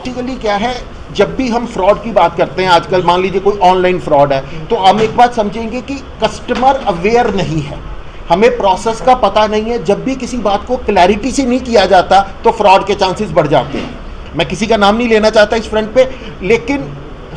Basically क्या है, जब भी हम फ्रॉड की बात करते हैं आजकल, मान लीजिए कोई ऑनलाइन फ्रॉड है, तो हम एक बात समझेंगे कि कस्टमर अवेयर नहीं है, हमें प्रोसेस का पता नहीं है। जब भी किसी बात को क्लैरिटी से नहीं किया जाता तो फ्रॉड के चांसेस बढ़ जाते हैं। मैं किसी का नाम नहीं लेना चाहता इस फ्रंट पे, लेकिन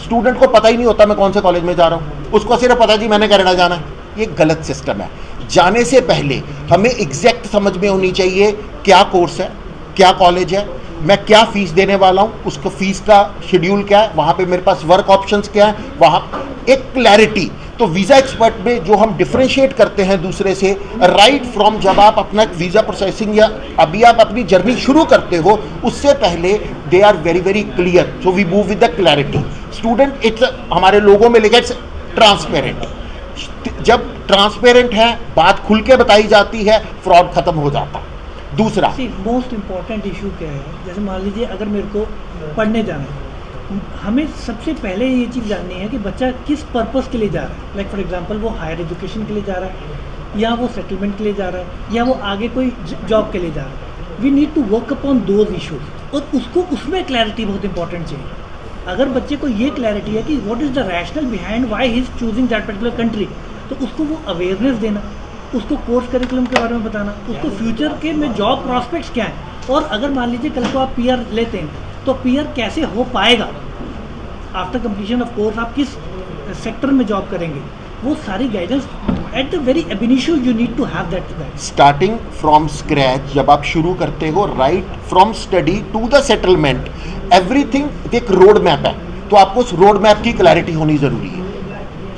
स्टूडेंट को पता ही नहीं होता मैं कौन से कॉलेज में जा रहा हूँ, उसको सिर्फ पता जी मैंने कनाडा जाना है। ये गलत सिस्टम है। जाने से पहले हमें एग्जैक्ट समझ में होनी चाहिए क्या कोर्स है, क्या कॉलेज है, मैं क्या फ़ीस देने वाला हूँ, उसको फ़ीस का शेड्यूल क्या है, वहाँ पे मेरे पास वर्क ऑप्शंस क्या है, वहाँ एक क्लैरिटी। तो वीज़ा एक्सपर्ट में जो हम डिफ्रेंशिएट करते हैं दूसरे से, राइट फ्रॉम जब आप अपना वीज़ा प्रोसेसिंग या अभी आप अपनी जर्नी शुरू करते हो, उससे पहले they are very very clear. So we move with the clarity. Student it's हमारे लोगों में लिखा इट्स ट्रांसपेरेंट। जब ट्रांसपेरेंट है, बात खुल के बताई जाती है, फ्रॉड खत्म हो जाता है। दूसरा मोस्ट इम्पॉर्टेंट इशू क्या है, जैसे मान लीजिए अगर मेरे को पढ़ने जाना है, हमें सबसे पहले ये चीज़ जाननी है कि बच्चा किस पर्पस के लिए जा रहा है। लाइक फॉर एग्जांपल वो हायर एजुकेशन के लिए जा रहा है, या वो सेटलमेंट के लिए जा रहा है, या वो आगे कोई जॉब के लिए जा रहा है। We need to work upon those issues, और उसको उसमें क्लैरिटी बहुत इंपॉर्टेंट चाहिए। अगर बच्चे को ये क्लैरिटी है कि what is the rational behind why he is choosing that particular country, तो उसको वो अवेयरनेस देना, उसको कोर्स करिकुलम के बारे में बताना, उसको फ्यूचर के में जॉब प्रॉस्पेक्ट्स क्या हैं, और अगर मान लीजिए कल को आप पीआर लेते हैं तो पीआर कैसे हो पाएगा, आफ्टर कंप्लीशन ऑफ कोर्स आप किस सेक्टर में जॉब करेंगे, वो सारी guidance at the very initial you need to have that. Starting from scratch जब आप शुरू करते हो, right from study to the settlement, everything एक रोड मैप है, तो आपको उस रोड मैप की क्लैरिटी होनी ज़रूरी है।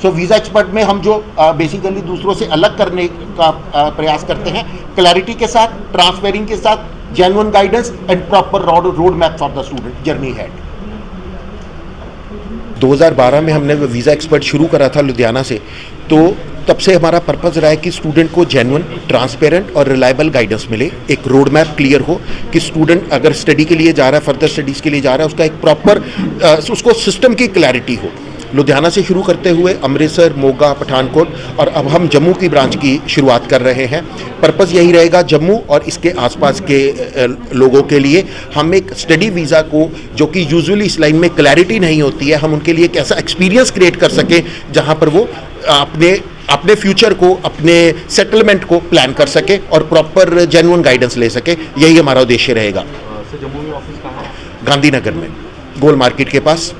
सो वीज़ा एक्सपर्ट में हम जो बेसिकली दूसरों से अलग करने का प्रयास करते हैं, क्लैरिटी के साथ, ट्रांसपेरेंसी के साथ, genuine guidance and proper road map for the student journey head. 2012 में हमने वीज़ा एक्सपर्ट शुरू करा था लुधियाना से, तो तब से हमारा पर्पज़ रहा है कि स्टूडेंट को जेन्युइन, ट्रांसपेरेंट और रिलायबल गाइडेंस मिले, एक रोड मैप क्लियर हो कि स्टूडेंट अगर स्टडी के लिए जा रहा है, फर्दर स्टडीज़ के लिए जा रहा है, उसका एक प्रॉपर उसको सिस्टम की क्लैरिटी हो। लुधियाना से शुरू करते हुए अमृतसर, मोगा, पठानकोट, और अब हम जम्मू की ब्रांच की शुरुआत कर रहे हैं। पर्पज़ यही रहेगा, जम्मू और इसके आसपास के लोगों के लिए हम एक स्टडी वीज़ा को, जो कि यूजुअली इस लाइन में क्लैरिटी नहीं होती है, हम उनके लिए एक ऐसा एक्सपीरियंस क्रिएट कर सकें जहां पर वो अपने फ्यूचर को, अपने सेटलमेंट को प्लान कर सके और प्रॉपर जेन्युइन गाइडेंस ले सके। यही हमारा उद्देश्य रहेगा। जम्मू में ऑफिस कहाँ है? गांधीनगर में, गोल मार्केट के पास।